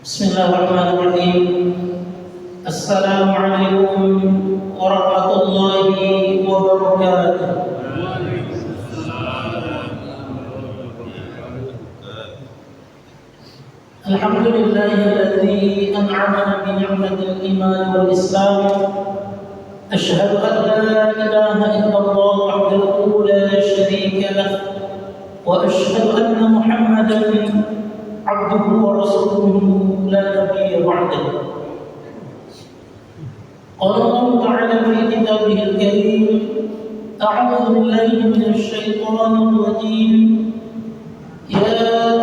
Bismillahirrahmanirrahim. Assalamualaikum warahmatullahi wabarakatuh. Alhamdulillahilladzi an'amana bi ni'matil iman wal islam. Asyhadu an la ilaha illallah wahdahu la syarika lah wa asyhadu anna Muhammadan abduhu wa rasuluhu la nabiyya ba'dahu. Qala Allah ta'ala fi kitabihil karim, a'udzu billahi minasy syaithanir rajim. Ya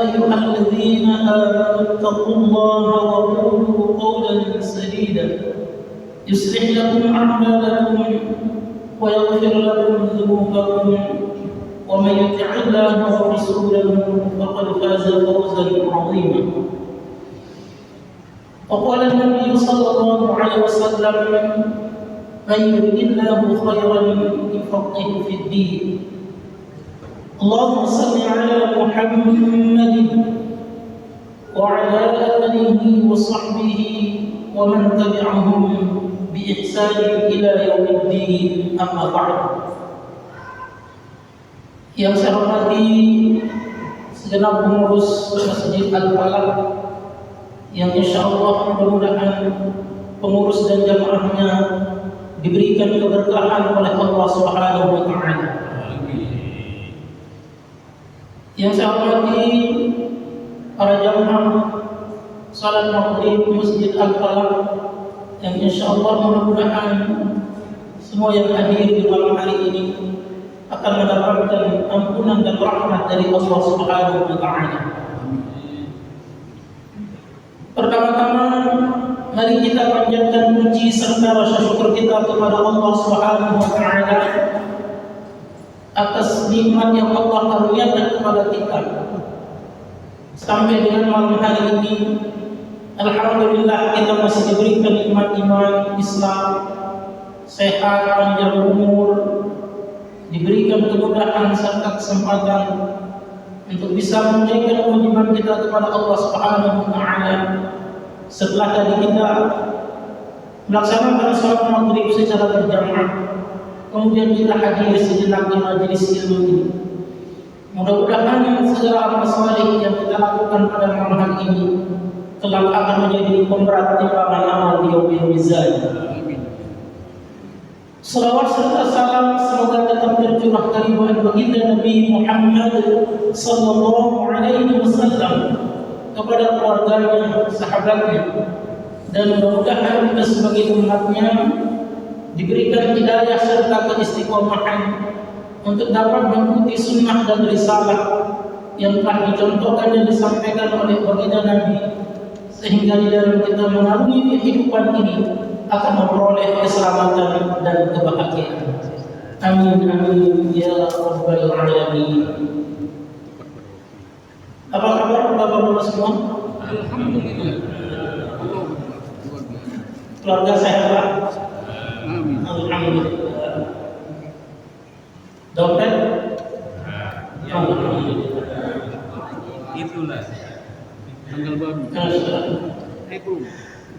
ayyuhalladzina amanu taqullaha wa qulu qawlan sadida yuslih lakum a'malakum wa yaghfir lakum dhunubakum. ومن يطع الله ورسوله فقد فاز فوزا عظيما. وقال النبي صلى الله عليه وسلم من يرد الله خيرا يفقهه في الدين. اللهم صل على محمد وعلى آله وصحبه ومن تبعهم بإحسان إلى يوم الدين. أما بعد. Yang saya hormati segenap pengurus Masjid Al-Falah yang insyaallah mudah-mudahan pengurus dan jamaahnya diberikan keberkahan oleh Allah Subhanahu wa taala. Yang saya hormati para jamaah salat maghrib Masjid Al-Falah yang insyaallah mudah-mudahan semua yang hadir di malam hari ini akan mendapatkan ampunan dan rahmat dari Allah Subhanahu wa taala. Pertama-tama mari kita panjatkan puji serta rasa syukur kita kepada Allah Subhanahu wa taala atas nikmat yang Allah karuniakan kepada kita. Sampai dengan malam hari ini alhamdulillah kita masih diberikan nikmat iman, Islam, sehat, panjang umur, diberikan kemudahan serta kesempatan untuk bisa menunaikan kewajiban kita kepada Allah Subhanahu wa taala. Setelah tadi kita melaksanakan salat maghrib secara berjamaah, kemudian kita hadir sejenak di majelis ilmu ini. Mudah-mudahan segala amal saleh yang kita lakukan pada malam hari ini kelak akan menjadi pemberat timbangan amal di yaumil mizan. Salawat serta salam semoga tetap tercurah keribuan baginda Nabi Muhammad sallallahu alaihi wasallam kepada keluarganya, sahabatnya, dan mudah-mudahan kita sebagai umatnya diberikan hidayah serta keistiqomahan untuk dapat mengikuti sunnah dan risalah yang telah dicontohkan dan disampaikan oleh baginda Nabi, sehingga di dalam kita mengarungi kehidupan ini akan memperoleh keselamatan dan kebahagiaan. Amin amin ya rabbal alamin. Apa kabar Bapak-bapak semua? Alhamdulillah. Keluarga sehat Pak? Amin. Alhamdulillah. Dokter? Alhamdulillah. Itulah tanggal baru. Belum.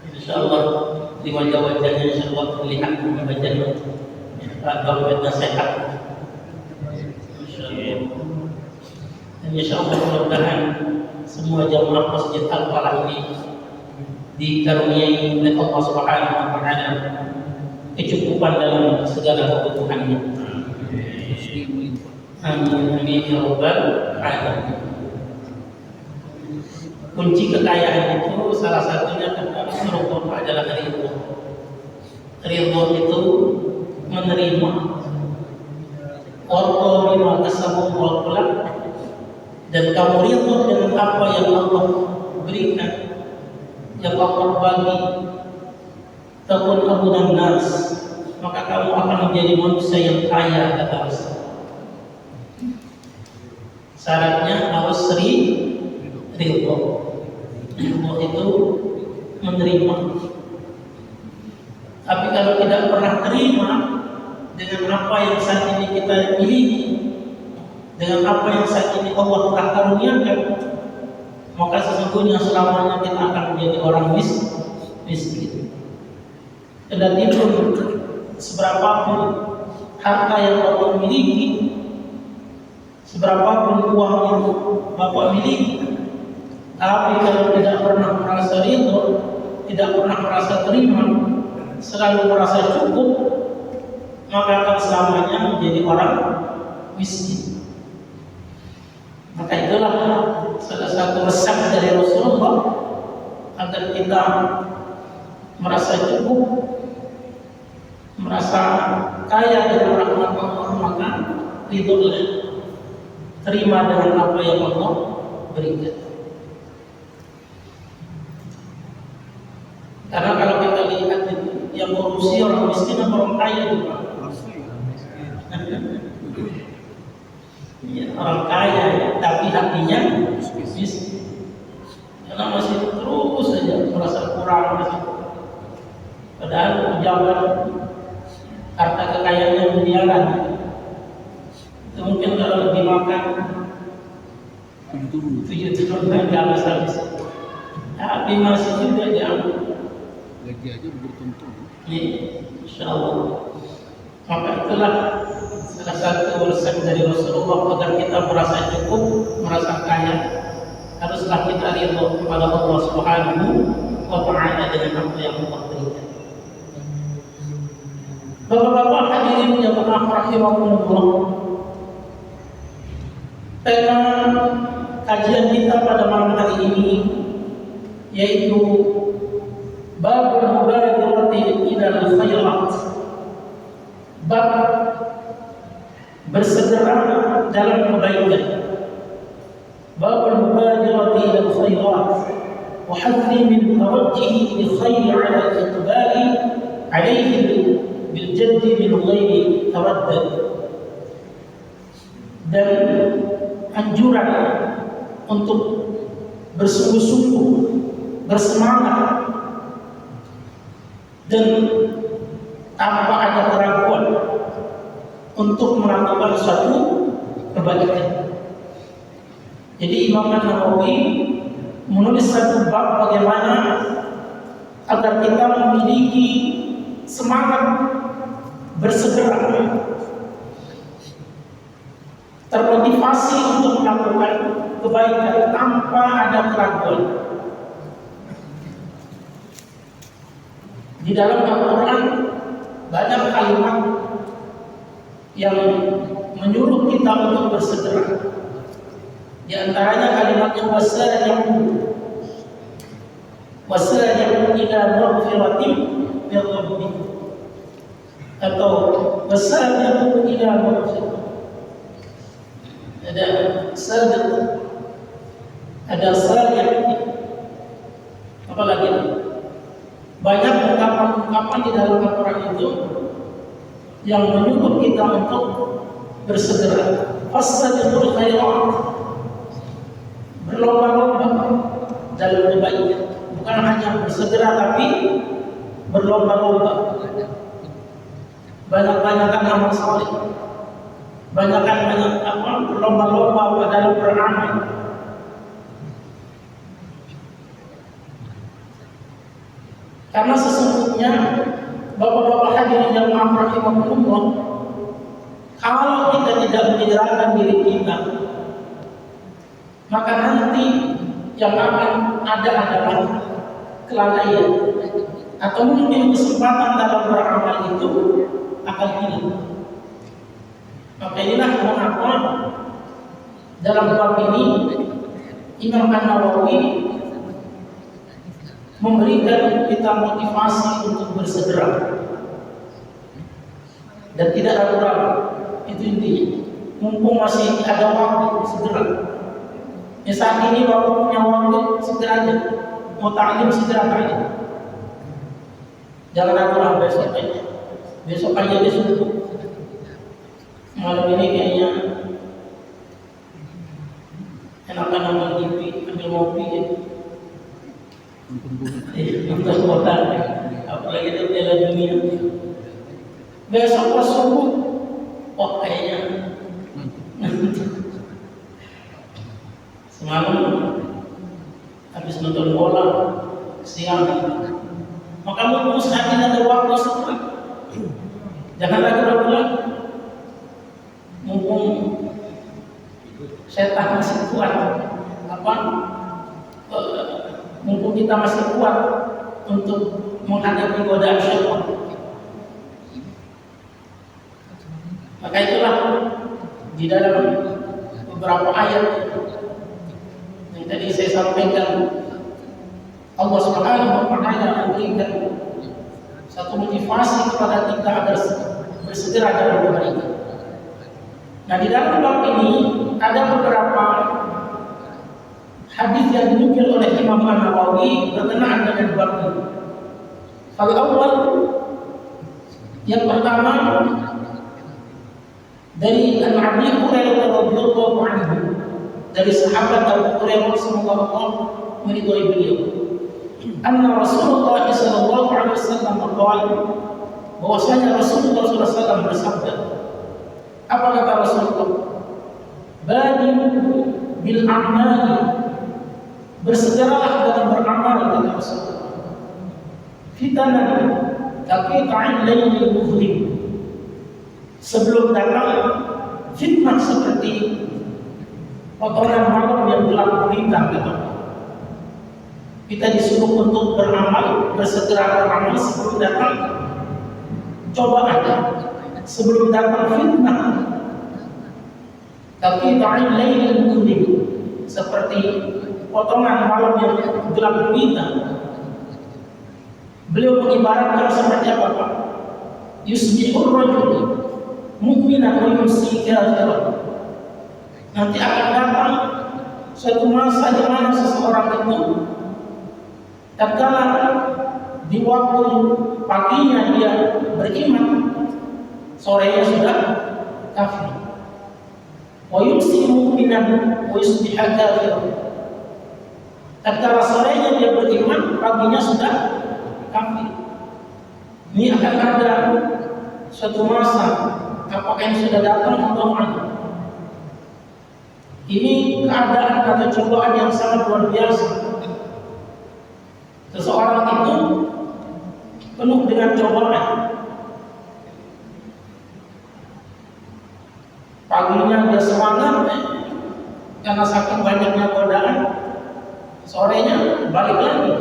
Insyaallah di wajah-wajahnya insyaallah terlihat wajahnya Pak Dokternya sehat. Insyaallah mudah-mudahan semua jamaah Masjid Al-Falah ini dikaruniai oleh Allah Subhanahu wa taala kecukupan dalam segala kebutuhannya. Amin amin ya rabbal alamin. Kunci kekayaan itu salah satunya adalah ridho. Ridho itu menerima warḍa bima kasaballahu lak, dan kamu ridho dengan apa yang Allah berikan, yang Allah bagi. Takun abudan nas, maka kamu akan menjadi manusia yang kaya, kata Rasul. Syaratnya harus ridho. Ridho itu menerima. Tapi kalau tidak pernah terima dengan apa yang saat ini kita miliki, dengan apa yang saat ini Allah telah karuniakan, maka sesungguhnya selamanya kita akan menjadi orang miskin. Dan itu seberapapun harta yang Bapak miliki, seberapapun uang yang Bapak miliki, tapi kalau tidak pernah merasa ridho, tidak pernah merasa terima, selalu merasa cukup, maka akan selamanya menjadi orang miskin. Maka itulah salah satu resep dari Rasulullah agar kita merasa cukup, merasa kaya dengan rahmat Allah, maka ridholah, terima dengan apa yang Allah berikan. Karena kalau kita lihat itu, yang korupsi orang miskin atau orang kaya juga. Ya, orang kaya ya, tapi hatinya miskin. Karena masih terus saja merasa kurang masih. Padahal pejabat harta kekayaannya miliaran. Itu mungkin kalau dimakan 7 tahun nggak habis-habis. Tapi masih juga diambil. Gaji aja bertumpuk. Iya, insyaallah. Maka itulah salah satu resep dari Rasulullah agar kita merasa cukup, merasa kaya. Haruslah kita ridho kepada Allah Subhanahu wa Ta'ala dengan apa yang Allah berikan. Bapak-bapak hadirin yang rahimakumullah, tema kajian kita pada malam hari ini yaitu babul mubadarati ilal khairat, bab bersegera dalam kebaikan, babul mubadarati ilal khairat wa hadhi min tawajjuhi bil khair ala al-iqbali alayhi bil jaddi min ghairi taraddud, dan anjuran untuk bersungguh-sungguh, bersemangat dan tanpa ada keraguan untuk melakukan suatu kebaikan. Jadi Imam An-Nawawi menulis satu bab bagaimana agar kita memiliki semangat bersegera, termotivasi untuk melakukan kebaikan tanpa ada keraguan. Di dalam Al-Quran banyak kalimat yang menyuruh kita untuk bersegera. Di antaranya kalimatnya wasari'u ila maghfiratin min rabbik, atau wasari'u ila maghfiratin. Ada sabiq, ada sari', apa lagi? Banyak ungkapan-ungkapan di dalam Al-Quran itu yang menyuruh kita untuk bersegera. Fastabiqul khairat, berlomba-lomba dalam kebaikan. Bukan hanya bersegera tapi berlomba-lomba. Banyak-banyakan amal saleh. Banyak berlomba-lomba dalam beramal. Karena sesungguhnya bapak-bapak hadirin yang rahimakumullah, kalau kita tidak menyerahkan diri kita, maka nanti yang akan ada adalah kelalaian, atau mungkin kesempatan dalam beramal itu akan hilang. Maka inilah mengapa dalam bab ini Imam An-Nawawi memberikan kita motivasi untuk bersegera dan tidak ragu-ragu. Itu intinya. Mumpung masih ada waktu, segera. Ya, saat ini Bapak punya waktu, segera aja. Mau ta'lim, segera ta'lim. Jangan ragu-ragu besok aja. Besok aja disuruh. Malam ini kayaknya enakan nonton TV, ambil ngopi ya. Untuk kota, apalagi itu Piala Dunia. Besok pas subuh, wah kayaknya semalam nonton bola siang. Maka mumpung saat ini ada waktu setelah, jangan ragu-ragu lagi. Mumpung setan masih kuat, mumpung kita masih kuat untuk menghadapi godaan syaitan. Maka itulah di dalam beberapa ayat yang tadi saya sampaikan, Allah Subhanahu wa Ta'ala memberikan satu motivasi kepada kita agar bersegera dalam kebaikan. Nah, di dalam bab ini ada beberapa hadis yang dinukil oleh Imam An-Nawawi berkenaan dengan bab ini. Kalau awal, yang pertama dari Abi Hurairah radhiyallahu anhu, dari sahabat Abu Hurairah semoga Allah meridhai beliau. Anna Rasulullah sallallahu alaihi wasallam berkata, bahwasanya Rasulullah sallallahu alaihi wasallam bersabda. Apa kata Rasulullah? Badiru bil a'mali, bersegeralah dalam beramal, kata Rasulullah. Fitanan kaqita'il lailil muzlim, sebelum datang fitnah seperti potongan malam yang gelap gulita, kata. Kita disuruh untuk beramal, bersegera beramal sebelum datang cobaan, sebelum datang fitnah. Tapi ta'il lailil muzlim, seperti potongan malam yang gelap gulita. Beliau mengibaratkan seperti apa, Pak? Yusbihur rajul mu'minan wa yumsi kafiran. Nanti akan datang suatu masa di mana seseorang itu tatkala di waktu paginya dia beriman, sorenya sudah kafir. Wa yumsi mu'minan wa yusbiha kafiran. Tatkala sorenya dia beriman, paginya sudah kafir. Ini akan ada suatu masa, apakah yang sudah datang atau tidak. Ini keadaan atau cobaan yang sangat luar biasa. Seseorang itu penuh dengan cobaan. Paginya dia semangat karena saking banyaknya godaan, sorenya balik lagi.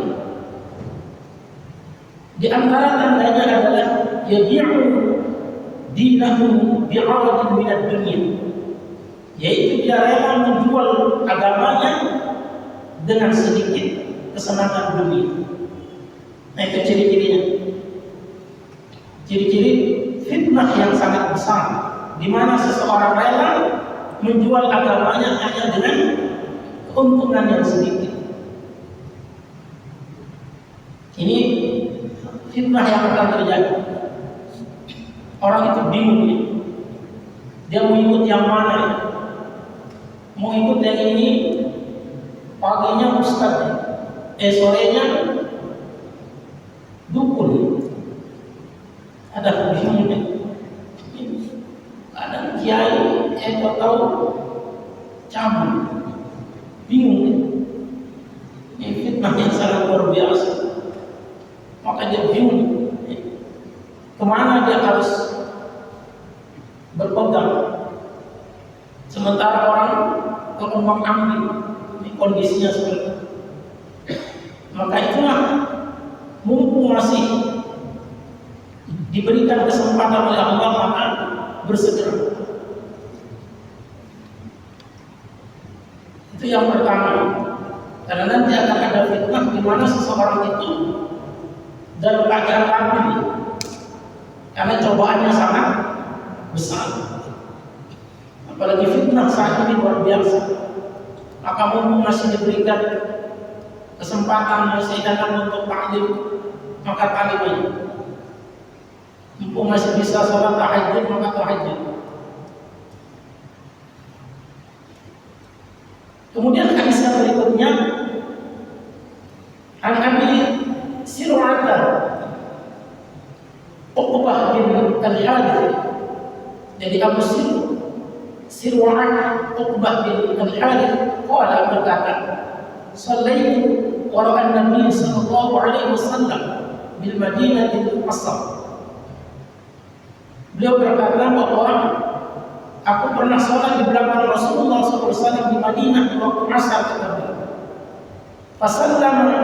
Di antara tandanya adalah yabi'u dinahu bi'aradin minad dunya, yaitu dia rela menjual agamanya dengan sedikit kesenangan dunia. Nah, itu ciri-cirinya. Ciri-ciri fitnah yang sangat besar, di mana seseorang rela menjual agamanya hanya dengan keuntungan yang sedikit. Ini fitnah yang akan terjadi. Orang itu bingung ya. Dia mau ikut yang mana? Mau ikut yang ini, paginya ustaz, sorenya dukun. Ada bingung ya. Ada kiai, tahu cabut, bingung ya. Ini fitnah yang sangat luar biasa. Maka dia bingung kemana dia harus berpegang. Sementara orang terumbang ambing, ini kondisinya seperti itu. Maka itulah, mumpung masih diberikan kesempatan oleh Allah, maka bersegera. Itu yang pertama. Karena nanti akan ada fitnah di mana seseorang itu dalam keadaan kafir, karena cobaannya sangat besar. Apalagi fitnah saat ini luar biasa. Maka mumpung masih diberikan kesempatan, masih datang untuk taklim, maka taklim aja. Mumpung masih bisa sholat tahajud, maka tahajud. Kemudian hadis yang berikutnya, an Abi Sir'ata Uqbah bin Al-Harith. Jadi Abu Sir'ah Uqbah bin Al-Harith qala berkata, "Shallaitu wara'a Nabi sallallahu alaihi wasallam bil Madinatil Asr. Beliau berkata bahwa aku pernah sholat di belakang Rasulullah SAW di Madinah di waktu asar kata beliau. Fasallama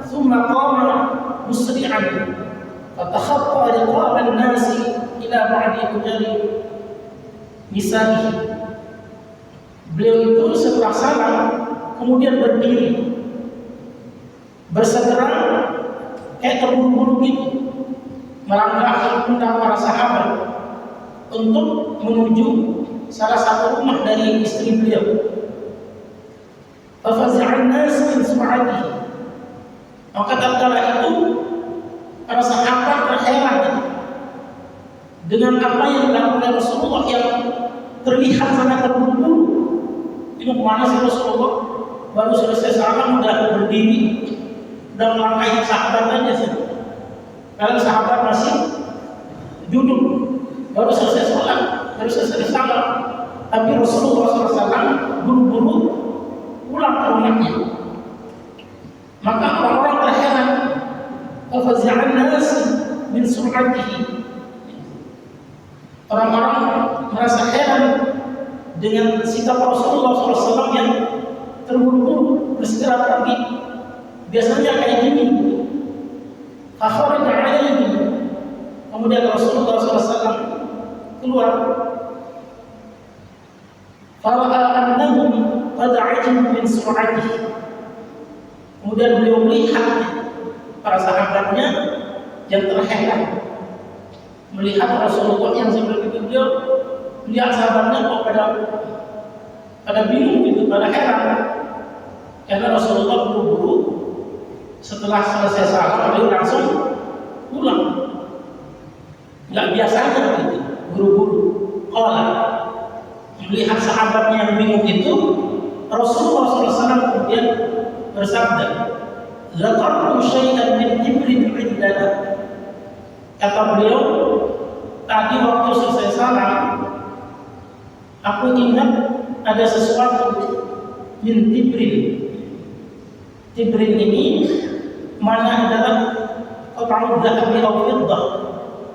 thumma qama musri'an fatakhatta riqaban nasi ila ba'di ujari misalihi. Beliau itu setelah salam kemudian berdiri bersegera kayak terburu-buru gitu melangkahi pundak para sahabat untuk menuju salah satu rumah dari istri beliau. Fafazi'an nas min su'atihi. Maka tatkala itu para sahabat terheran dengan apa yang dilakukan Rasulullah yang terlihat sangat terburu-buru. Ini kemana sih Rasulullah? Baru selesai salam udah berdiri, udah melangkahi sahabat aja sih. Kalau sahabat masih duduk, baru selesai sholat, baru selesai salam, tapi Rasulullah SAW buru-buru pulang ke rumahnya. Maka orang-orang terheran, fafazi'an nas min sur'atihi. Orang-orang merasa heran dengan sikap Rasulullah SAW yang terburu-buru bersegera pergi. Biasanya kayak gini. Fakharaja alaihi. Kemudian Rasulullah SAW keluar. Fara'a annahum qad ajibu min sur'atihi. Kemudian beliau melihat para sahabatnya yang terheran melihat Rasulullah yang sebelum itu beliau melihat sahabatnya kok pada bingung gitu, pada heran karena Rasulullah buru-buru setelah selesai salam beliau langsung pulang. Nggak biasanya gitu, buru-buru. Qala, melihat sahabatnya yang bingung itu, Rasulullah SAW kemudian bersabda, "Zakartu syai'an min Jibril indana." Kata beliau, tadi waktu selesai salam, aku ingat ada sesuatu min Jibril. Jibril ini mana adalah qat'u dhahabi aw fiddah,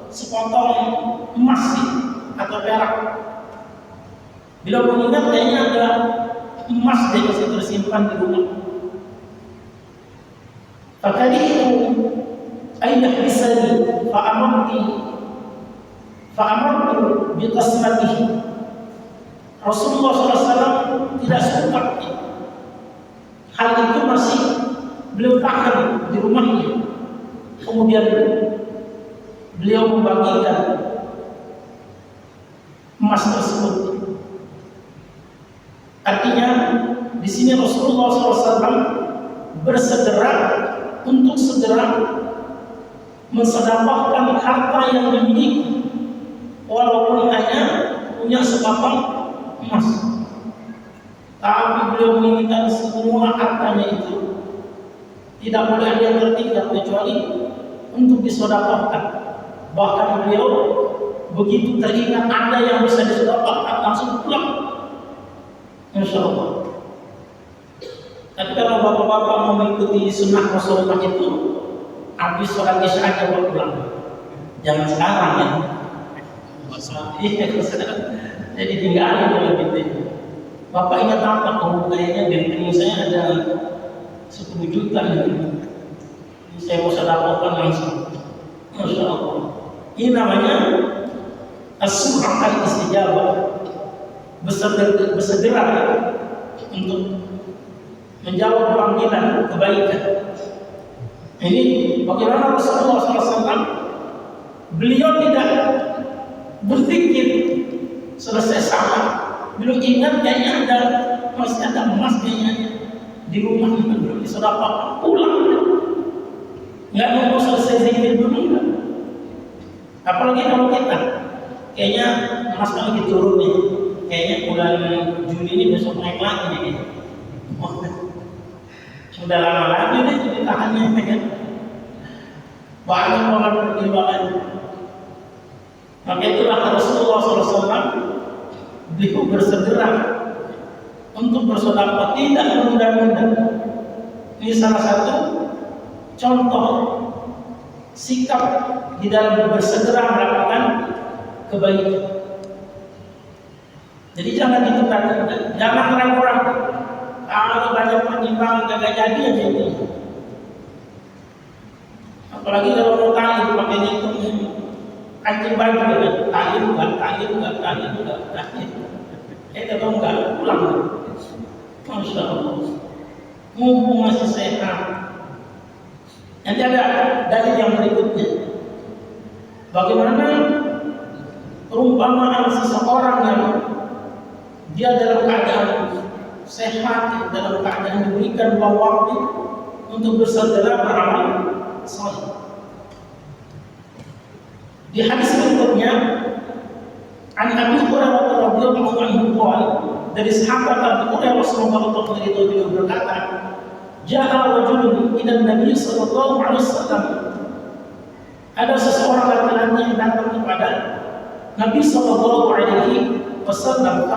sepotong emas atau perak. Bila mengingat kayaknya ada emas yang masih tersimpan di rumah. Fakaditu ayah bisani fa'amartu biqasmatihi. Rasulullah SAW tidak suka hal itu masih beliau tahan di rumahnya. Kemudian beliau membagikan emas tersebut. Artinya di sini Rasulullah SAW bersegera untuk segera mensedekahkan harta yang dimiliki, walaupun hanya punya sepotong emas. Tapi beliau menginginkan semua hartanya itu tidak boleh ada yang tertinggal kecuali untuk disedekahkan. Bahkan beliau begitu teringat ada yang bisa disedekahkan langsung pulang. Insya Allah. Tapi kalau bapak-bapak mau mengikuti sunnah Rasulullah itu habis sholat isya aja baru pulang. Jangan sekarang ya. Jadi tinggalin kalau gitu. Bapak ingat apa? Kalau kayaknya di rekening saya ada 10 juta gitu. Saya mau sedekahkan langsung. Masya Allah. Ini namanya as-sur'ah al-istijabah. Bersegera untuk menjawab panggilan kebaikan. Ini bagaimana Rasulullah SAW, beliau tidak berpikir selesai salam, beliau ingat kayaknya masih ada emas kayaknya di rumah yang belum disedekahkan, pulang. Nggak mau selesai zikir dulu enggak. Apalagi kalau kita kayaknya emas lagi turun nih, kayaknya bulan Juni ini besok naik lagi nih. Sudah lama lagi nih ceritaannya kan. Banyak orang pertimbangan. Maka itulah Rasulullah SAW, beliau bersegera untuk bersedekah, tidak menunda-nunda. Ini salah satu contoh sikap di dalam bersegera melakukan kebaikan. Jadi jangan ditunda-tunda, jangan ragu-ragu. Kalau banyak pertimbangan kagak jadi aja ini. Apalagi kalau mau tahu pakainya itu kancing baju kan, tahu enggak. Kalau enggak pulang. Masya Allah. Mumpung masih sehat. Nanti ada dalil yang berikutnya. Bagaimana perumpamaan seseorang yang dia dalam keadaan sehat, dalam keadaan diberikan waktu untuk bersegera beramal saleh. Di hadis berikutnya, an Abi Hurairah radhiyallahu anhu qala, dari sahabat Abu Hurairah Rasulullah beliau berkata, ja'a rajulun ila Nabi sallallahu alaihi wasallam. Ada seseorang laki-laki yang datang kepada Nabi sallallahu alaihi wasallam,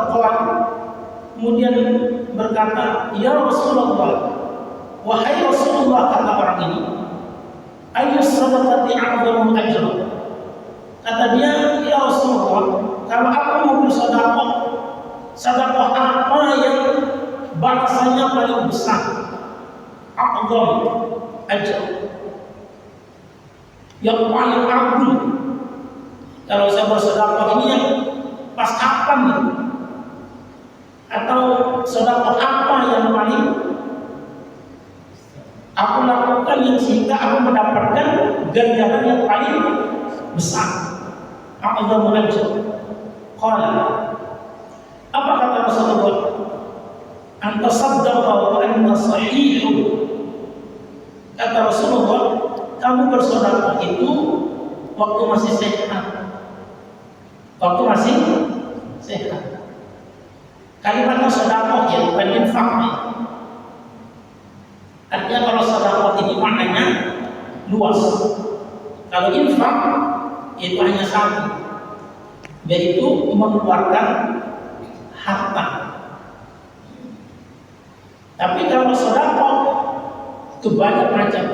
kemudian berkata, ya Rasulullah, wahai Rasulullah, kata orang ini, ayyu sadaqati a'zamu ajra. Kata dia, ya Rasulullah, kalau aku mau bersedekah, sedekah apa yang balasannya paling besar? A'zam ajra, yang paling agung. Kalau saya bersedekah ini yang pas kapan nih? Atau sedekah apa yang paling aku lakukan yang sehingga aku mendapatkan ganjaran yang paling besar? A'zamu ajra. Qala, apa kata Rasulullah? Anta saddaqa wa anta sahihun. Kata Rasulullah, kamu bersedekah itu waktu masih sehat. Waktu masih sehat. Kalimatnya sedekah ya, bukan infak. Artinya kalau sedekah ini maknanya luas. Kalau infak itu hanya satu, yaitu mengeluarkan harta. Tapi kalau sedekah itu banyak macam.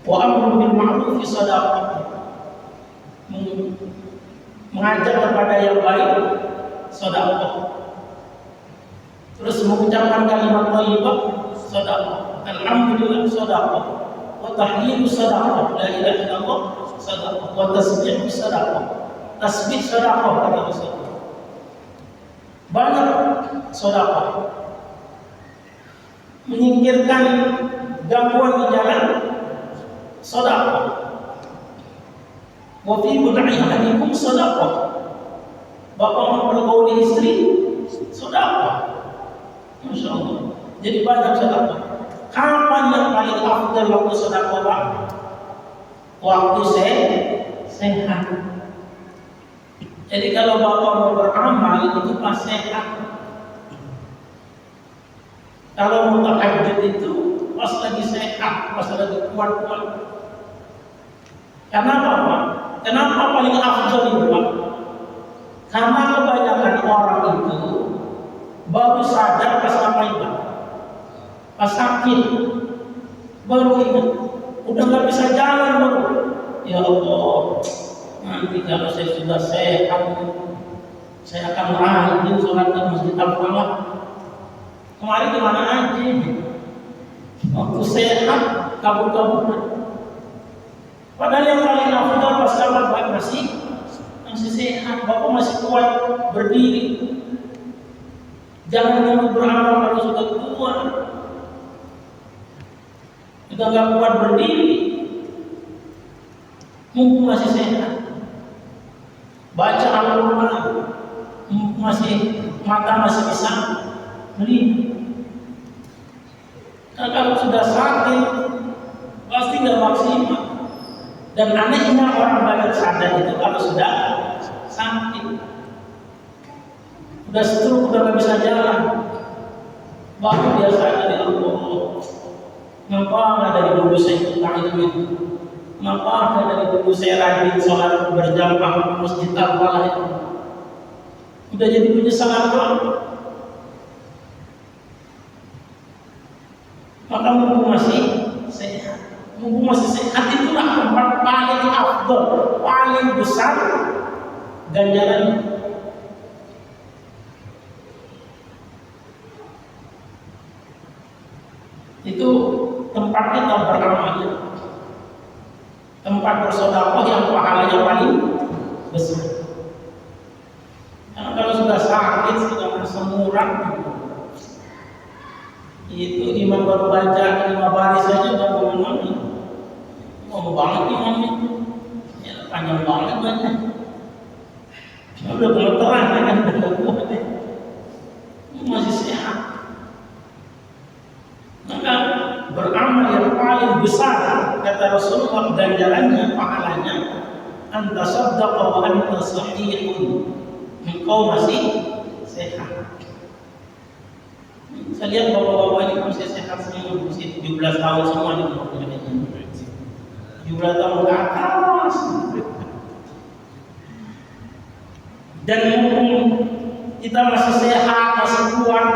Wa amrun bil ma'ruf fi sadaqah, mengajak kepada yang baik, sedekah. Terus mengucapkan kalimat thayyibah, sedekah. Alhamdulillah, sedekah. Wa tahlilu sedekah, la ilaha illallah, sedekah. Wa tasbih sedekah, tasbih sedekah kata Rasulullah. Banyak sedekah. Menyingkirkan gangguan di jalan, sedekah. Wa fi bud'i ahadikum sedekah. Bapak mempergauli istri, sedekah. Masya Allah. Jadi banyak sedekah. Kapan yang paling afdal waktu sedekah, Pak? Waktu sehat. Jadi kalau Bapak mau beramal itu pas sehat. Kalau mau tahajud itu pas lagi sehat, pas lagi kuat-kuat. Kenapa, Pak? Kenapa paling afdal itu, Pak? Karena kebanyakan orang itu baru sadar pas ngapain, Pak? Pas sakit, baru ingat. Udah nggak bisa jalan baru. Ya Allah, nanti kalau saya sudah sehat, saya akan rajin sholat di Masjid Al-Falah. Kemarin gimana aja? Waktu sehat, kabur-kaburan. Padahal yang paling afdal pas Bapak masih sehat, Bapak masih kuat berdiri. Jangan nunggu beramal kalau sudah tua. Kita nggak kuat berdiri, mumpung masih sehat. Baca Al-Quran, mata masih bisa melihat. Nah, kalau sudah sakit, pasti nggak maksimal. Dan anehnya orang banyak sadar itu kalau sudah sakit, udah stroke, udah nggak bisa jalan, baru dia sadar, ya Allah, ngapa nggak dari dulu saya ikut taklim, ngapa nggak dari dulu saya rajin sholat berjamaah di Masjid Al-Falah itu. Udah jadi penyesalan banget. Maka mumpung masih sehat itulah tempat paling afdol, paling besar ganjaran. Itu tempat kita beramal, tempat bersedekah yang pahalanya paling besar. Karena kalau sudah sakit, sudah merasa murah, itu imam baru baca 5 baris saja udah mau banget imam itu, ya, panjang banget baca, udah gemeteran kan, udah kuat ya. Masih sehat. Maka beramal yang paling besar kata Rasulullah ganjarannya, pahalanya, anta saddaqa wa anta sahihun, engkau masih sehat. Saya lihat bapak-bapak ini masih sehat semua, masih 17 tahun semua di keluarganya, 17 tahun ke atas. Dan mumpung kita masih sehat, masih kuat,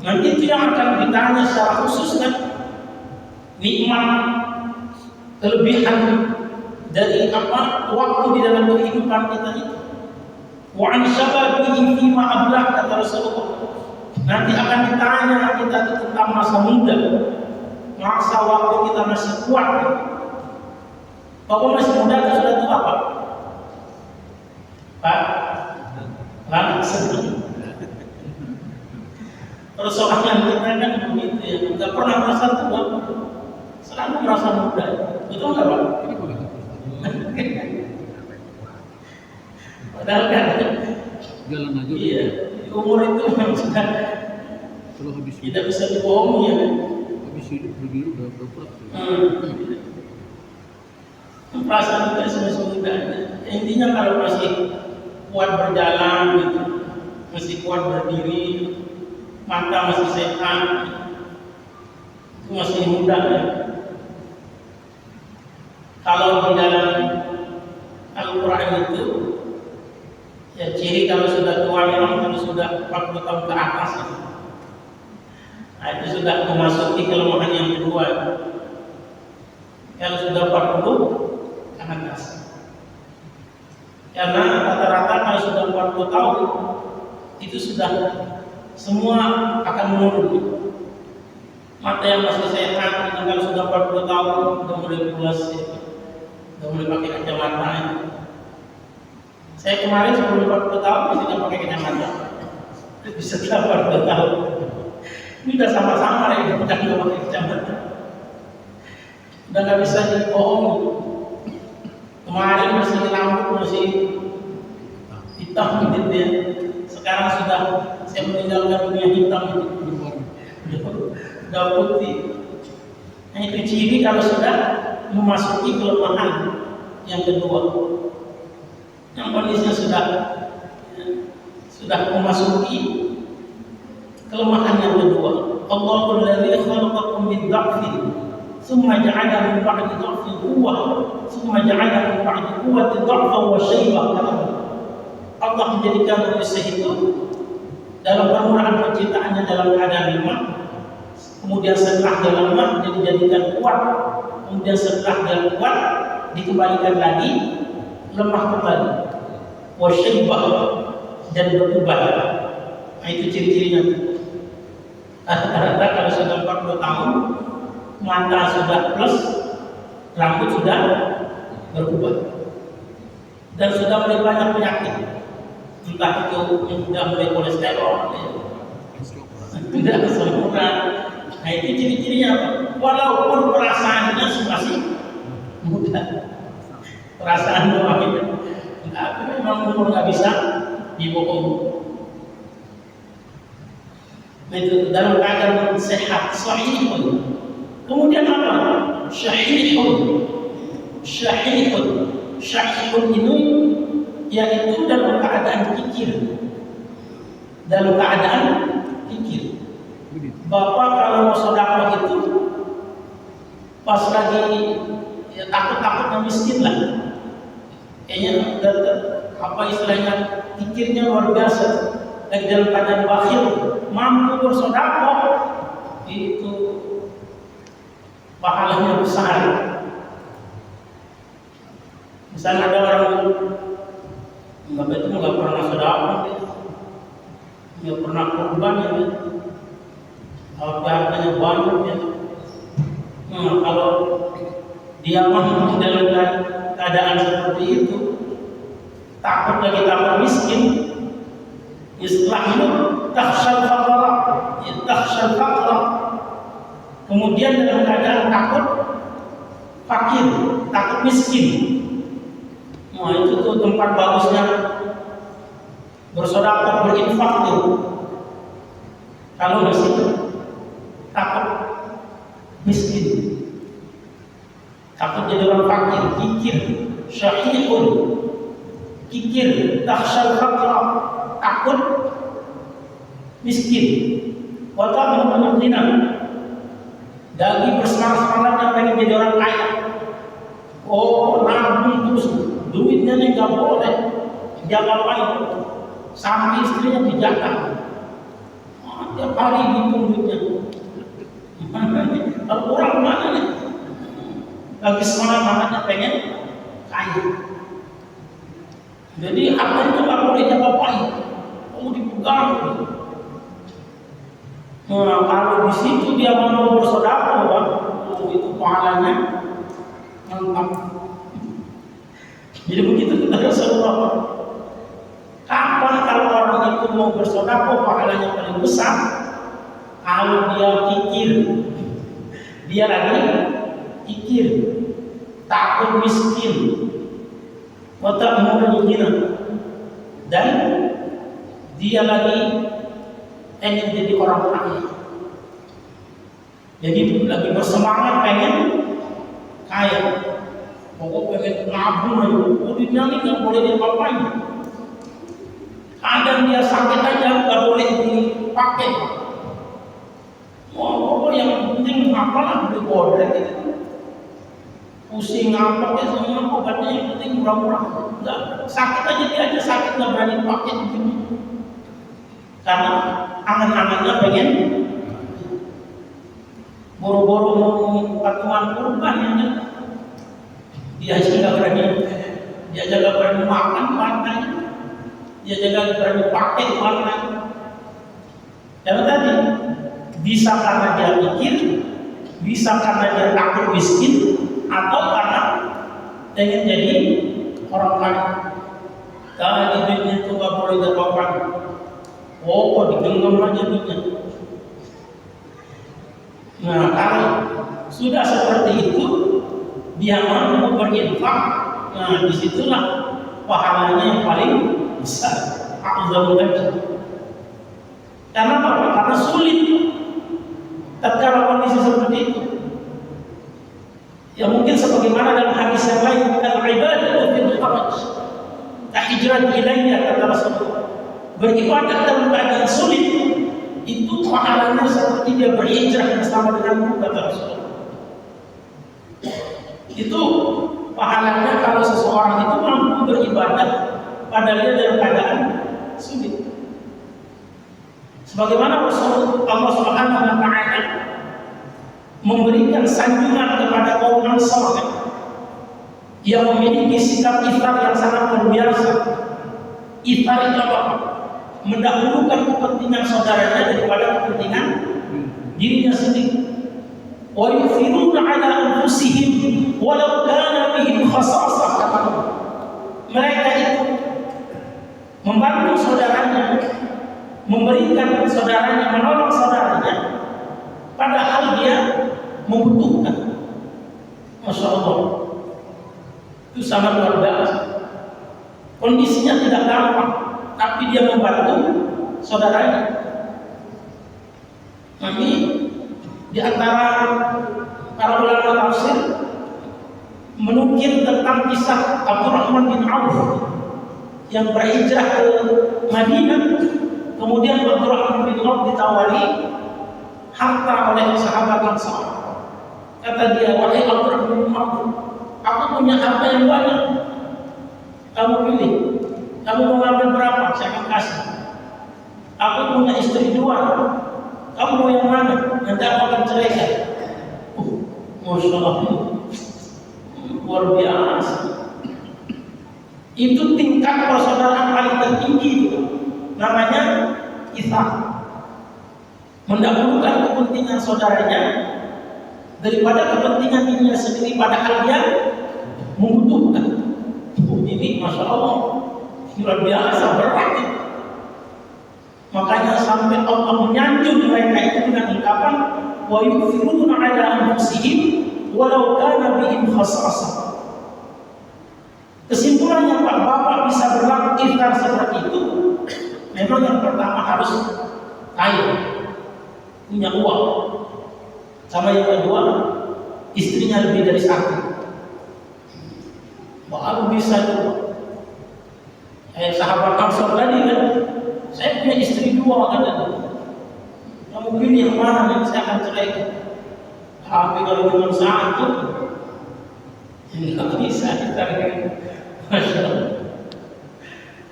nanti itu yang akan ditanya secara khusus kan, nikmat kelebihan dari apa waktu di dalam kehidupan kita itu. Wa an syababihi fi ma ablah, kata Rasulullah. Nanti akan ditanya kita tentang masa muda, masa waktu kita masih kuat. Bapak masih muda atau sudah tua Pak? Pak? Lalu sedih. Persoalan kita kan begitu ya, nggak pernah merasa tua, selalu merasa muda. Betul nggak Pak? Padahal kan jalan aja. Iya, umur itu memang sudah kalau habis tidak bisa dibohongi ya kan. habis hidup begini udah berat. Perasaan kita masih muda. Intinya kalau masih kuat berjalan gitu, masih kuat berdiri, mata masih sehat, itu masih muda ya. Kalau di dalam Al-Quran itu ya ciri kalau sudah tua memang kalau sudah 40 tahun ke atas ya. Nah, itu sudah memasuki kelemahan yang kedua. Kalau sudah 40 ke atas. Karena rata-rata kalau sudah 40 tahun itu sudah semua akan menurun. Mata yang masih sehat itu kalau sudah 40 tahun udah mulai pulas ya. Udah mulai pakai kacamata ya. Saya kemarin sebelum 40 tahun masih nggak pakai kacamata. Bisa 40 tahun. Ini udah sama-sama ya, udah nggak pakai kacamata. Udah nggak bisa dibohong. Kemarin masih rambut masih hitam gitu ya. Sekarang sudah saya meninggalkan dunia hitam itu. Udah putih. Nah itu ciri kalau sudah memasuki kelemahan yang kedua. Yang kondisinya sudah memasuki kelemahan yang kedua. Allahul ladzi khalaqakum min dha'fin tsumma ja'ala min ba'di dha'fin quwwah tsumma ja'ala min ba'di quwwatin dha'fan wa shaybah. Allah menjadikan manusia itu dalam permulaan penciptaannya dalam keadaan lemah, kemudian setelah dia lemah dijadikan kuat, kemudian setelah dia kuat dikembalikan lagi lemah kembali, wasyaibah, dan berubah. Nah itu ciri-cirinya. Rata-rata kalau sudah 40 tahun, mata sudah plus, rambut sudah berubah, dan sudah mulai banyak penyakit. Entah itu sudah mulai kolesterol, tidak kesempurnaan. Nah itu ciri-cirinya. Walaupun perasaannya masih muda, perasaan doang itu, tapi memang umur nggak bisa dibohong. Nah itu dalam keadaan sehat, sahihun. Kemudian apa? Syahihun. Syahihun ini yaitu dalam keadaan fikir. Dalam keadaan fikir. Bapak kalau mau sedekah itu pas lagi ya, takut-takutnya miskin lah. Kayaknya apa istilahnya pikirnya luar biasa. Lagi dalam keadaan bakhil, mampu bersedekah itu pahalanya besar. Misalnya ada orang nggak pernah sedekah, nggak pernah kurban ya, hartanya banyak ya. Kalau dia mampu dalam keadaan seperti itu, takut lagi tambah miskin. Istilahnya takhsyal faqra. Kemudian dalam keadaan takut fakir, takut miskin. Itu tuh tempat bagusnya bersedekah, berinfak tuh. Kalau masih takut miskin, takut jadi orang fakir, kikir, syahihun, kikir, takhsyal faqra, takut miskin. Wata menghina, daging bersemangat-semangatnya pengen jadi orang kaya. Oh, nabung terus duitnya nih nggak boleh, jangan main sampai istrinya dijaga. Tiap hari hitung duitnya. Kalau orang mana nih? Lagi semangat-semangatnya pengen kaya. Jadi harta itu nggak boleh diapa-apain, dipegang. Kalau di situ dia mau bersedekah, itu pahalanya mantap. Jadi begitu kita Rasulullah. Kapan kalau orang itu mau bersedekah pahalanya paling besar? Kalau dia kikir, dia lagi kikir, takut miskin, watak menghina, dan dia lagi ingin jadi orang kaya. Jadi lagi bersemangat pengen kaya. Pokok pengen nabung aja. Duitnya ini nggak boleh diapa-apain. Kadang dia sakit aja nggak boleh dipakai. Pokok yang penting apalah beli bodrek gitu. Pusing apa kayak semua obatnya yang penting murah-murah. Nggak sakit aja dia aja sakit nggak berani pakai begini. Karena angan-angannya pengen boro-boro mau patungan kurban ya kan? Dia aja nggak berani makan warnanya, dia aja nggak berani pakai warnanya. Yang tadi bisa karena dia mikir, bisa karena dia takut miskin, atau karena ingin jadi orang kaya. Kalau duitnya itu nggak boleh diapa-apain. Oh, digenggam aja duitnya. Nah, kalau sudah seperti itu, dia mampu berinfak. Nah, disitulah pahalanya yang paling besar. Karena apa? Karena sulit. Tatkala kondisi seperti itu, ya mungkin sebagaimana dalam hadis yang lain, al-ibadatu fil haraj, hijrat ilayya, kata Rasulullah. Beribadah dalam keadaan sulit itu pahalanya seperti dia berhijrah bersama denganmu, kata Rasulullah. Itu pahalanya kalau seseorang itu mampu beribadah padahal dia dalam keadaan sulit. Sebagaimana Allah Subhanahu wa taala memberikan sanjungan kepada kaum Ansar yang memiliki sikap iftar yang sangat luar biasa. Iftar itu apa? Mendahulukan kepentingan saudaranya daripada kepentingan dirinya sendiri. Wa yufiruna ala anfusihim walau kana bihim khasasah. Mereka itu membantu saudaranya, memberikan saudaranya, menolong saudaranya, padahal dia membutuhkan. Masya Allah, itu sangat luar biasa. Kondisinya tidak gampang, tapi dia membantu saudaranya. Ini di antara para ulama tafsir menukil tentang kisah Abdurrahman bin Auf yang berhijrah ke Madinah. Kemudian Abdurrahman bin Auf ditawari harta oleh sahabat Ansar. Kata dia, wahai Abdurrahman bin Auf, aku punya harta yang banyak. Kamu pilih. Kamu mau ngambil berapa? Saya akan kasih. Aku punya istri 2. Kamu mau yang mana? Nanti aku akan ceraikan. Masya Allah, luar biasa. Itu tingkat persaudaraan paling tertinggi, namanya kita mendahulukan kepentingan saudaranya daripada kepentingan dirinya sendiri, padahal dia membutuhkan. Ini Masya Allah luar biasa berat. Makanya sampai Allah menyanjung mereka itu dengan ungkapan wa yufiruna ala anfusihim walau kana bihim khasasah. Kesimpulannya Pak, Bapak bisa berlaku ikhlas seperti itu, memang yang pertama harus kaya, punya uang. Sama yang kedua, istrinya lebih dari satu. Baru bisa juga. Sahabat Ansor tadi kan, saya punya istri dua katanya. Kamu pilih yang mana yang saya akan ceraikan. Tapi kalau cuma satu, nggak bisa kita. Masya Allah.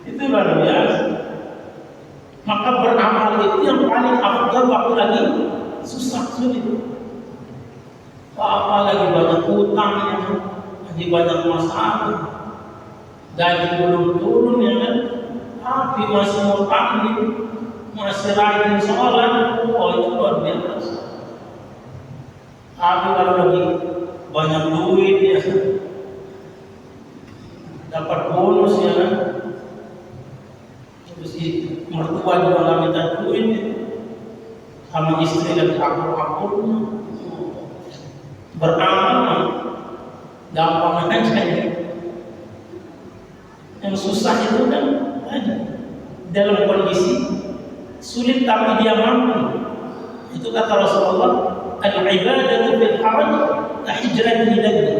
Itu luar biasa. Maka beramal itu yang paling afdal waktu lagi susah sulit. Apa lagi banyak utang, lagi banyak masalah, gaji belum turun ya kan, tapi masih mau taklim, masih rajin sholat, oh itu luar biasa. Tapi kalau lagi banyak duit ya, dapat bonus ya kan, terus mertua juga nggak minta duit, sama istri lagi akur-akurnya, beramal gampang aja. Yang susah itu kan dalam kondisi sulit tapi dia mampu. Itu kata Rasulullah, al-ibadatu bil haraj la hijratan ilaihi.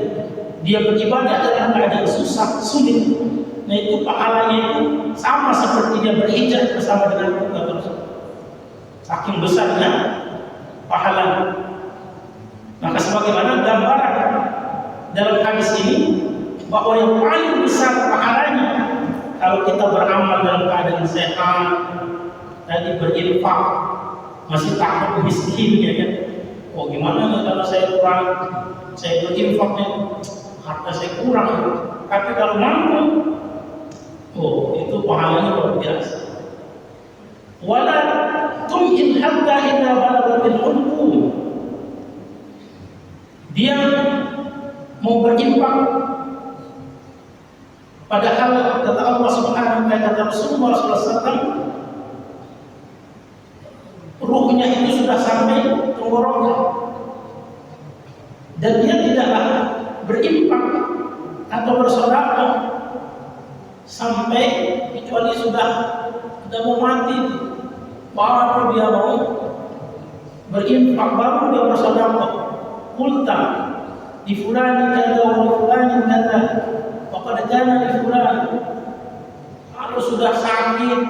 Dia beribadah dalam keadaan susah, sulit. Nah itu pahalanya itu sama seperti dia berhijrah bersama dengan kata Rasul. Saking besarnya pahalanya. Maka sebagaimana gambaran dalam hadis ini bahwa yang paling besar pahalanya kalau kita beramal dalam keadaan sehat, tadi berinfak, masih takut miskin ya kan? Oh gimana nih kalau saya kurang, saya berinfaknya harta saya kurang. Tapi kalau mampu, oh itu pahalanya luar biasa. Wala tumhin hatta idza balagatil hulqum. Dia mau berinfak, padahal kata Allah Subhanahu wa ta'ala, kata Rasulullah SAW, ruhnya itu sudah sampai tenggorokan dan dia tidaklah berinfak atau bersedekah sampai kecuali sudah mau mati, baru dia mau berinfak, baru dia bersedekah. Kulta di fulani kada wa di fulani kada wa qad kana di fulani. Kalau sudah sakit,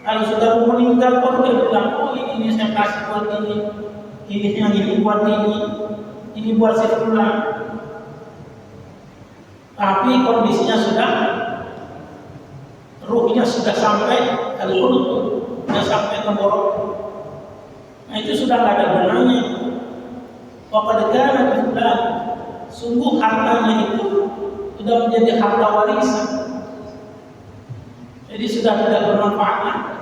kalau sudah meninggal, baru dia bilang, oh ini saya kasih buat ini buat ini buat si fulan. Tapi kondisinya sudah, ruhnya sudah sampai al-hulq, sudah sampai tenggorokan. Nah itu sudah nggak ada gunanya. Waqad kana di fulan, sungguh hartanya itu sudah menjadi harta warisan. Jadi sudah tidak bermanfaat.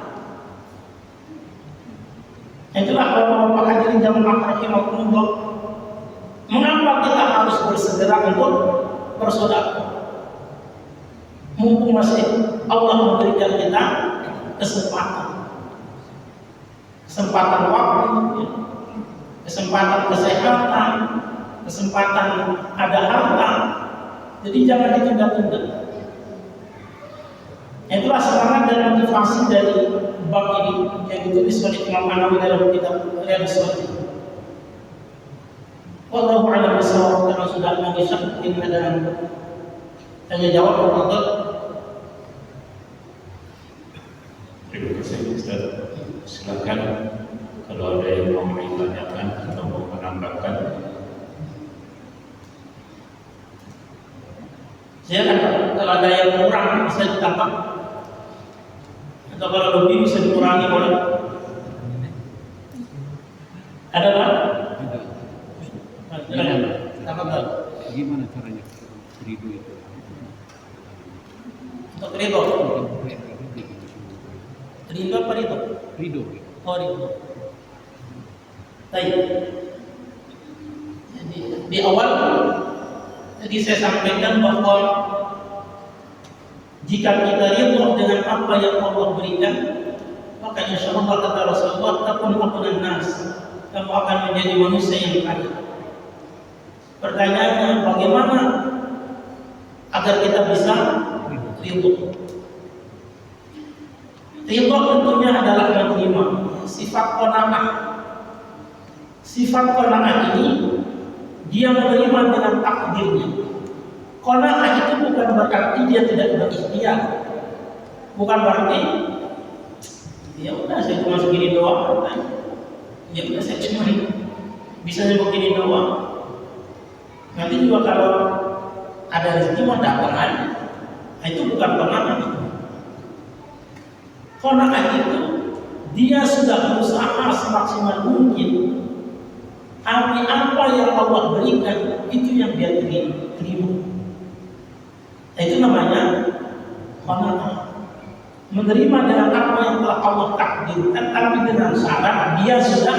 Itulah Bapak hadirin jamaah rahimakumullah, mengapa kita harus bersegera untuk bersedekah? Mumpung masih Allah memberikan kita kesempatan waktu, kesempatan kesehatan, kesempatan ada harta. Jadi jangan ditunda-tunda. Itulah semangat dan motivasi dari bab ini yang ditulis oleh Imam An-Nawawi dalam kitab Riyadhus Shalihin. Wallahu a'lam bishawab. Kalau sudah mengisah mungkin ada tanya jawab atau terima kasih Ustaz. Silakan kalau ada yang mau ditanyakan atau mau menambahkan. Silakan, kalau ada yang kurang bisa ditambah, atau kalau lebih bisa dikurangi boleh. Ada Pak? Tidak. Tafadhal. Gimana caranya ridho itu? Untuk ridho. Ridho apa ridho? Ridho. Oh ridho. Baik. Jadi di awal tadi saya sampaikan bahwa jika kita ridho dengan apa yang Allah berikan, maka insya Allah kata Rasulullah, takun akunan nas, kamu akan menjadi manusia yang kaya. Pertanyaannya, bagaimana agar kita bisa ridho? Ridho tentunya adalah menerima sifat qanaah. Sifat qanaah ini dia menerima dengan takdirnya. Qanaah itu bukan berarti dia tidak berikhtiar. Bukan berarti ya udah saya cuma segini doang. Ya udah saya cuma bisa begini doang. Nanti juga kalau ada rezeki mau datang aja. Nah, itu bukan qanaah. Qanaah itu dia sudah berusaha semaksimal mungkin. Apa yang Allah berikan itu yang dia terima. Nah, itu namanya qanaah. Menerima dengan apa yang telah Allah takdirkan, tapi dengan syarat dia sudah